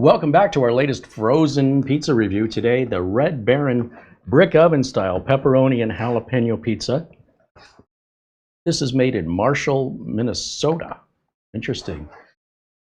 Welcome back to our latest frozen pizza review. Today, the Red Baron brick oven style pepperoni and jalapeno pizza. This is made in Marshall, Minnesota. Interesting.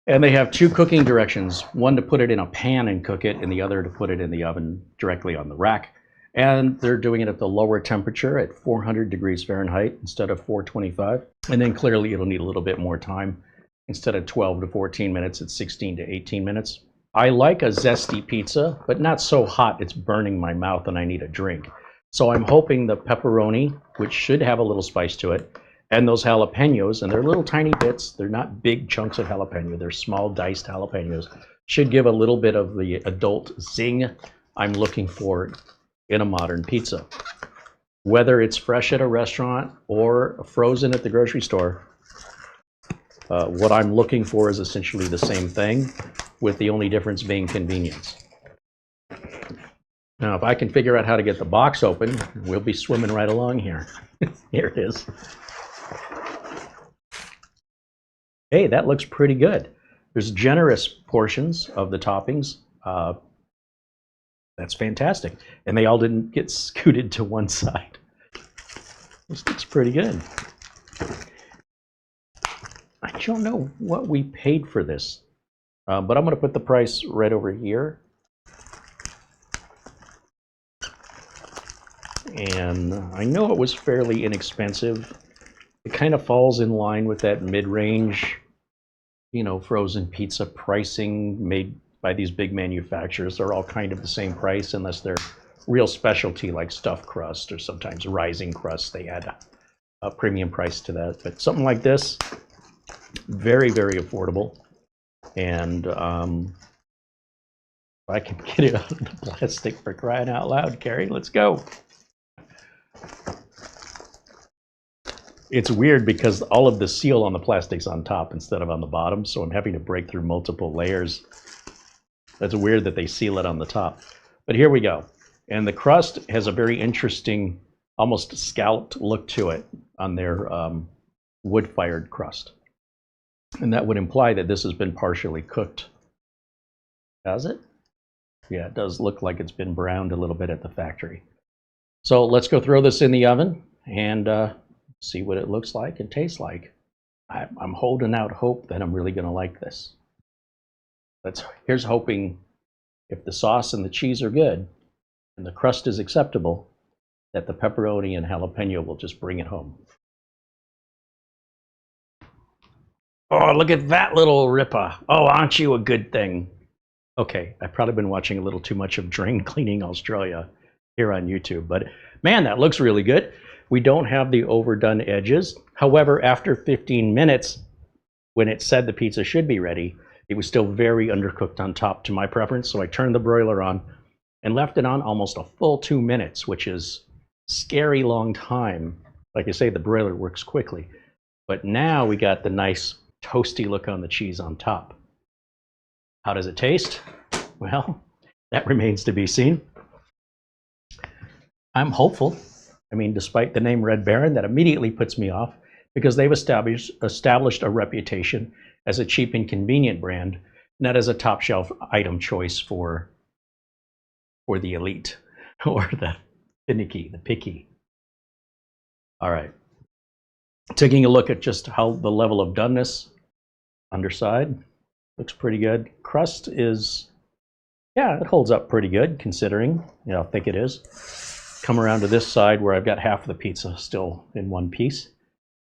And they have two cooking directions, one to put it in a pan and cook it, and the other to put it in the oven directly on the rack. And they're doing it at the lower temperature at 400 degrees Fahrenheit instead of 425. And then clearly it'll need a little bit more time. Instead of 12 to 14 minutes, it's 16 to 18 minutes. I like a zesty pizza, but not so hot it's burning my mouth and I need a drink. So I'm hoping the pepperoni, which should have a little spice to it, and those jalapenos, and they're little tiny bits, they're not big chunks of jalapeno, they're small diced jalapenos, should give a little bit of the adult zing I'm looking for in a modern pizza. Whether it's fresh at a restaurant or frozen at the grocery store, what I'm looking for is essentially the same thing, with the only difference being convenience. Now, if I can figure out how to get the box open, we'll be swimming right along here. Here it is. Hey, that looks pretty good. There's generous portions of the toppings. That's fantastic. And they all didn't get scooted to one side. This looks pretty good. I don't know what we paid for this. But I'm going to put the price right over here. And I know it was fairly inexpensive. It kind of falls in line with that mid-range, frozen pizza pricing made by these big manufacturers. They're all kind of the same price unless they're real specialty like stuffed crust or sometimes rising crust. They add a premium price to that. But something like this, very, very affordable. And if I can get it out of the plastic, for crying out loud, Carrie, let's go. It's weird because all of the seal on the plastic's on top instead of on the bottom, so I'm having to break through multiple layers. That's weird that they seal it on the top. But here we go. And the crust has a very interesting, almost scalloped look to it on their wood-fired crust. And that would imply that this has been partially cooked. Does it? Yeah, it does look like it's been browned a little bit at the factory. So let's go throw this in the oven and see what it looks like and tastes like. I'm holding out hope that I'm really going to like this. Here's hoping if the sauce and the cheese are good and the crust is acceptable, that the pepperoni and jalapeno will just bring it home. Oh, look at that little ripper. Oh, aren't you a good thing? Okay, I've probably been watching a little too much of Drain Cleaning Australia here on YouTube, but man, that looks really good. We don't have the overdone edges. However, after 15 minutes, when it said the pizza should be ready, it was still very undercooked on top to my preference, so I turned the broiler on and left it on almost a full 2 minutes, which is scary long time. Like I say, the broiler works quickly. But now we got the nice toasty look on the cheese on top. How does it taste? Well, that remains to be seen. I'm hopeful. I mean, despite the name Red Baron, that immediately puts me off because they've established a reputation as a cheap and convenient brand, not as a top shelf item choice for the elite or the finicky, the picky. All right. Taking a look at just how the level of doneness, underside, looks pretty good. Crust is, yeah, it holds up pretty good considering how thick it is. Come around to this side where I've got half of the pizza still in one piece.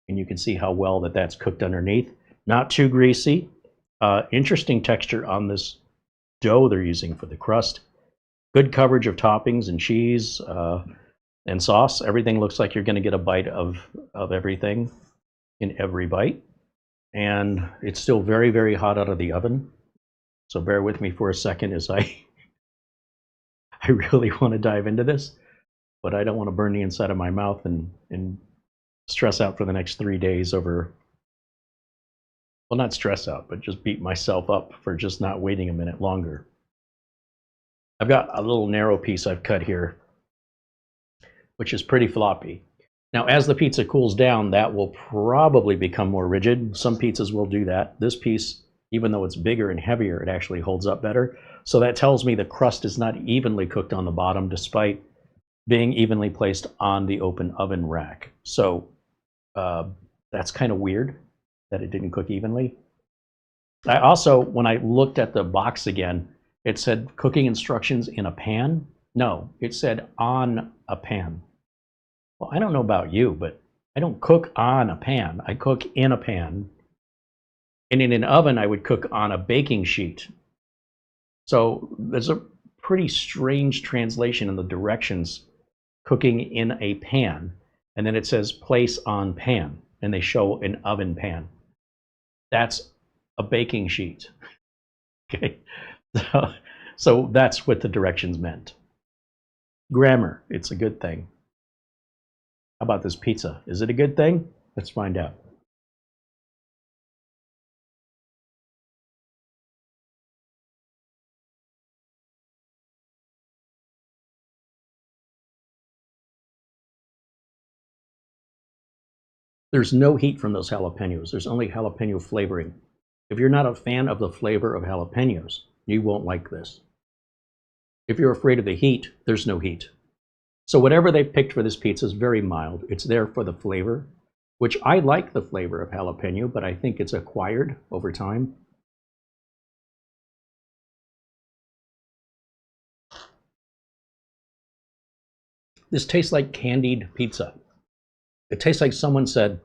And you can see how well that's cooked underneath. Not too greasy. Interesting texture on this dough they're using for the crust. Good coverage of toppings and cheese and sauce. Everything looks like you're going to get a bite of everything in every bite. And it's still very, very hot out of the oven. So bear with me for a second as I really want to dive into this. But I don't want to burn the inside of my mouth and stress out for the next 3 days over, well, not stress out, but just beat myself up for just not waiting a minute longer. I've got a little narrow piece I've cut here, which is pretty floppy. Now, as the pizza cools down, that will probably become more rigid. Some pizzas will do that. This piece Even though it's bigger and heavier, it actually holds up better. So that tells me the crust is not evenly cooked on the bottom, despite being evenly placed on the open oven rack. So that's kind of weird that it didn't cook evenly. I also, when I looked at the box again, it said cooking instructions in a pan. No, it said on a pan. Well, I don't know about you, but I don't cook on a pan. I cook in a pan. And in an oven, I would cook on a baking sheet. So there's a pretty strange translation in the directions, cooking in a pan. And then it says place on pan, and they show an oven pan. That's a baking sheet. Okay. So that's what the directions meant. Grammar, it's a good thing. How about this pizza? Is it a good thing? Let's find out. There's no heat from those jalapenos. There's only jalapeno flavoring. If you're not a fan of the flavor of jalapenos, you won't like this. If you're afraid of the heat, there's no heat. So whatever they've picked for this pizza is very mild. It's there for the flavor, which I like the flavor of jalapeno, but I think it's acquired over time. This tastes like candied pizza. It tastes like someone said,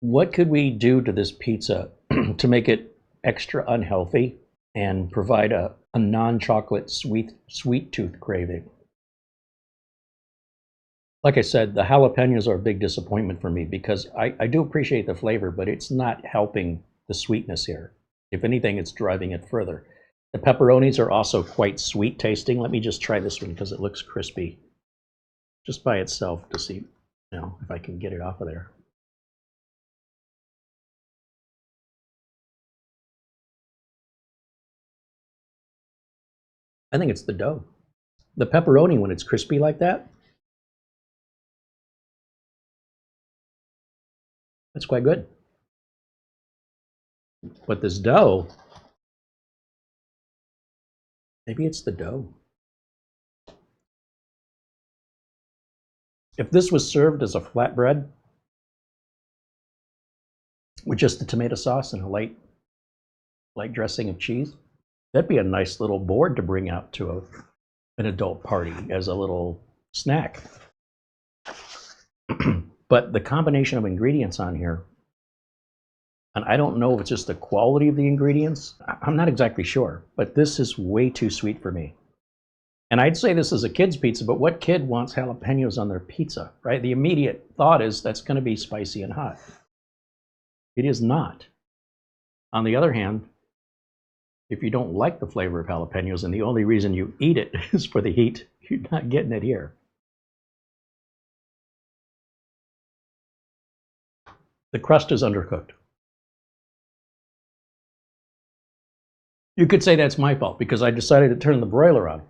what could we do to this pizza to make it extra unhealthy and provide a non-chocolate sweet tooth craving? Like I said, the jalapenos are a big disappointment for me because I do appreciate the flavor, but it's not helping the sweetness here. If anything, it's driving it further. The pepperonis are also quite sweet tasting. Let me just try this one because it looks crispy just by itself to see, if I can get it off of there. I think it's the dough. The pepperoni, when it's crispy like that, that's quite good. But this dough, maybe it's the dough. If this was served as a flatbread with just the tomato sauce and a light dressing of cheese, that'd be a nice little board to bring out to an adult party as a little snack. But the combination of ingredients on here, and I don't know if it's just the quality of the ingredients, I'm not exactly sure, but this is way too sweet for me. And I'd say this is a kid's pizza, but what kid wants jalapenos on their pizza, right? The immediate thought is that's going to be spicy and hot. It is not. On the other hand, if you don't like the flavor of jalapenos and the only reason you eat it is for the heat, you're not getting it here. The crust is undercooked. You could say that's my fault because I decided to turn the broiler on.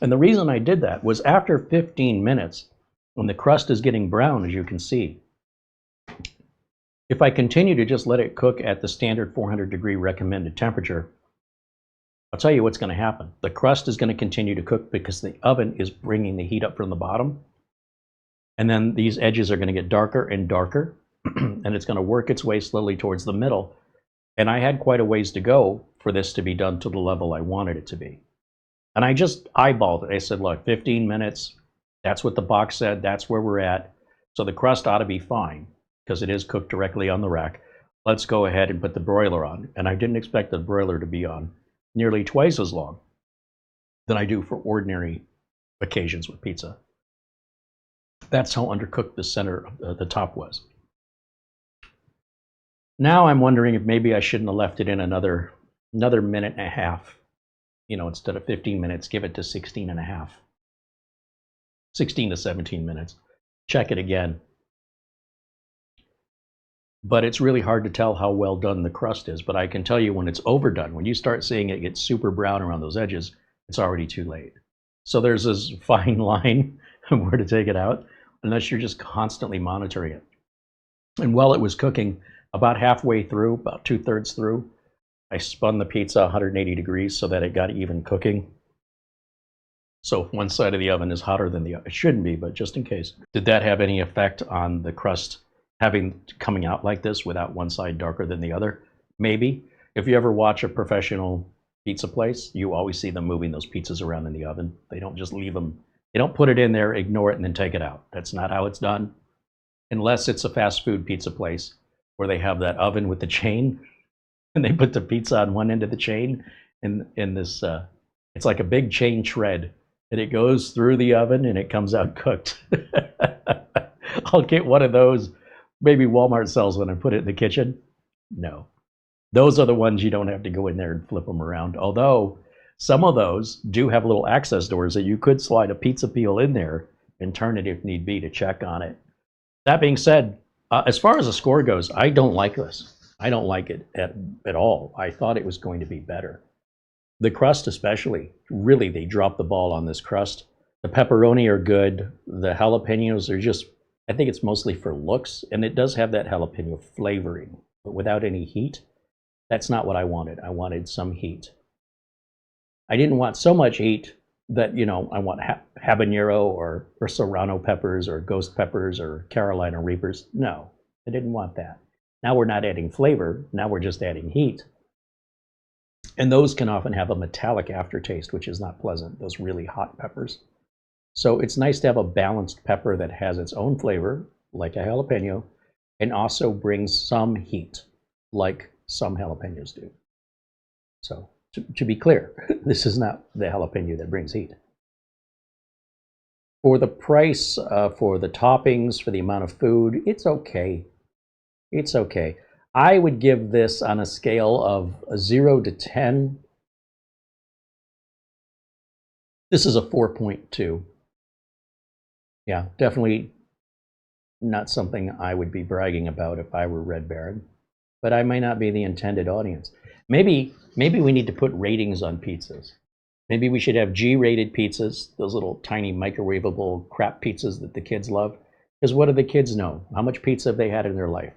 And the reason I did that was after 15 minutes, when the crust is getting brown, as you can see, if I continue to just let it cook at the standard 400-degree recommended temperature, I'll tell you what's going to happen. The crust is going to continue to cook because the oven is bringing the heat up from the bottom. And then these edges are going to get darker and darker, and it's going to work its way slowly towards the middle. And I had quite a ways to go for this to be done to the level I wanted it to be. And I just eyeballed it. I said, look, 15 minutes, that's what the box said, that's where we're at. So the crust ought to be fine because it is cooked directly on the rack. Let's go ahead and put the broiler on. And I didn't expect the broiler to be on nearly twice as long than I do for ordinary occasions with pizza. That's how undercooked the center of the top was. Now I'm wondering if maybe I shouldn't have left it in another minute and a half. Instead of 15 minutes, give it to 16 and a half. 16 to 17 minutes. Check it again. But it's really hard to tell how well done the crust is. But I can tell you when it's overdone, when you start seeing it get super brown around those edges, it's already too late. So there's this fine line of where to take it out, unless you're just constantly monitoring it. And while it was cooking, about halfway through, about 2/3 through, I spun the pizza 180 degrees so that it got even cooking. So if one side of the oven is hotter than the other, it shouldn't be, but just in case. Did that have any effect on the crust coming out like this without one side darker than the other? Maybe. If you ever watch a professional pizza place, you always see them moving those pizzas around in the oven. They don't just leave them. They don't put it in there, ignore it, and then take it out. That's not how it's done. Unless it's a fast food pizza place where they have that oven with the chain and they put the pizza on one end of the chain and this it's like a big chain shred, and it goes through the oven and it comes out cooked. I'll get one of those. Maybe Walmart sells one and put it in the kitchen. No, those are the ones you don't have to go in there and flip them around. Although some of those do have little access doors that you could slide a pizza peel in there and turn it if need be to check on it. That being said, as far as the score goes, I don't like this. I don't like it at all. I thought it was going to be better. The crust especially, really, they dropped the ball on this crust. The pepperoni are good. The jalapenos are just, I think it's mostly for looks, and it does have that jalapeno flavoring, but without any heat. That's not what I wanted. I wanted some heat. I didn't want so much heat that, you know, I want habanero or serrano peppers or ghost peppers or Carolina Reapers. No, I didn't want that. Now we're not adding flavor. Now we're just adding heat. And those can often have a metallic aftertaste, which is not pleasant, those really hot peppers. So it's nice to have a balanced pepper that has its own flavor, like a jalapeno, and also brings some heat, like some jalapenos do. So to be clear, this is not the jalapeno that brings heat. For the price, for the toppings, for the amount of food, it's okay. It's okay. I would give this on a scale of a 0 to 10. This is a 4.2. Yeah, definitely not something I would be bragging about if I were Red Baron, but I may not be the intended audience. Maybe we need to put ratings on pizzas. Maybe we should have G-rated pizzas, those little tiny microwavable crap pizzas that the kids love. Because what do the kids know? How much pizza have they had in their life?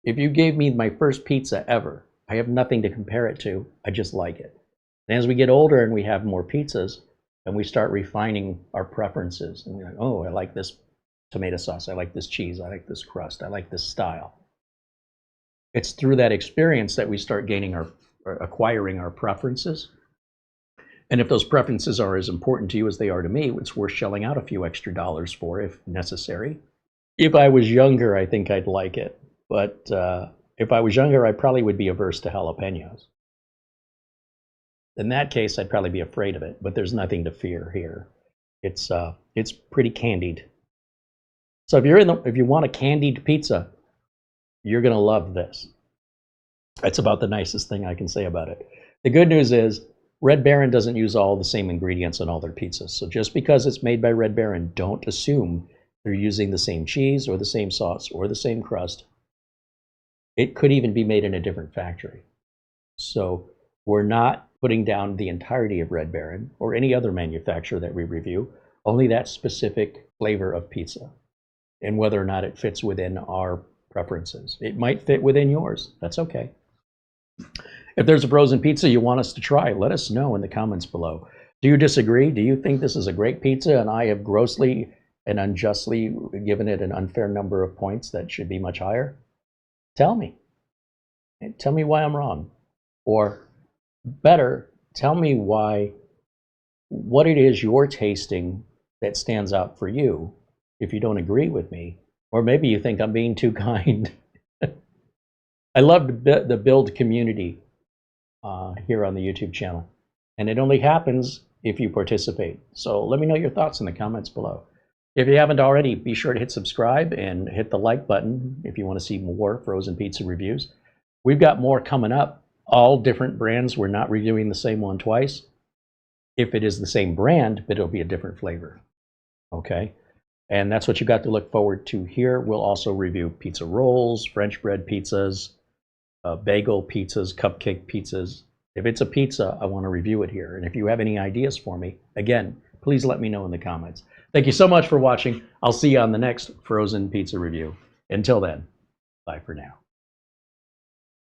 If you gave me my first pizza ever, I have nothing to compare it to. I just like it. And as we get older and we have more pizzas, and we start refining our preferences, and we're like, oh, I like this tomato sauce, I like this cheese, I like this crust, I like this style. It's through that experience that we start acquiring our preferences. And if those preferences are as important to you as they are to me, it's worth shelling out a few extra dollars for if necessary. If I was younger, I think I'd like it. But if I was younger, I probably would be averse to jalapenos. In that case, I'd probably be afraid of it, but there's nothing to fear here. It's pretty candied. So if you want a candied pizza, you're gonna love this. That's about the nicest thing I can say about it. The good news is Red Baron doesn't use all the same ingredients on all their pizzas. So just because it's made by Red Baron, don't assume they're using the same cheese or the same sauce or the same crust. It could even be made in a different factory. So we're not putting down the entirety of Red Baron or any other manufacturer that we review, only that specific flavor of pizza and whether or not it fits within our preferences. It might fit within yours. That's okay. If there's a frozen pizza you want us to try, let us know in the comments below. Do you disagree? Do you think this is a great pizza and I have grossly and unjustly given it an unfair number of points that should be much higher? Tell me. Tell me why I'm wrong. Or better, tell me what it is you're tasting that stands out for you if you don't agree with me. Or maybe you think I'm being too kind. I love the build community here on the YouTube channel. And it only happens if you participate. So let me know your thoughts in the comments below. If you haven't already, be sure to hit subscribe and hit the like button if you want to see more frozen pizza reviews. We've got more coming up, all different brands. We're not reviewing the same one twice. If it is the same brand, but it'll be a different flavor. Okay? And that's what you got to look forward to here. We'll also review pizza rolls, French bread pizzas, bagel pizzas, cupcake pizzas. If it's a pizza, I want to review it here. And if you have any ideas for me, again, please let me know in the comments. Thank you so much for watching. I'll see you on the next frozen pizza review. Until then, bye for now.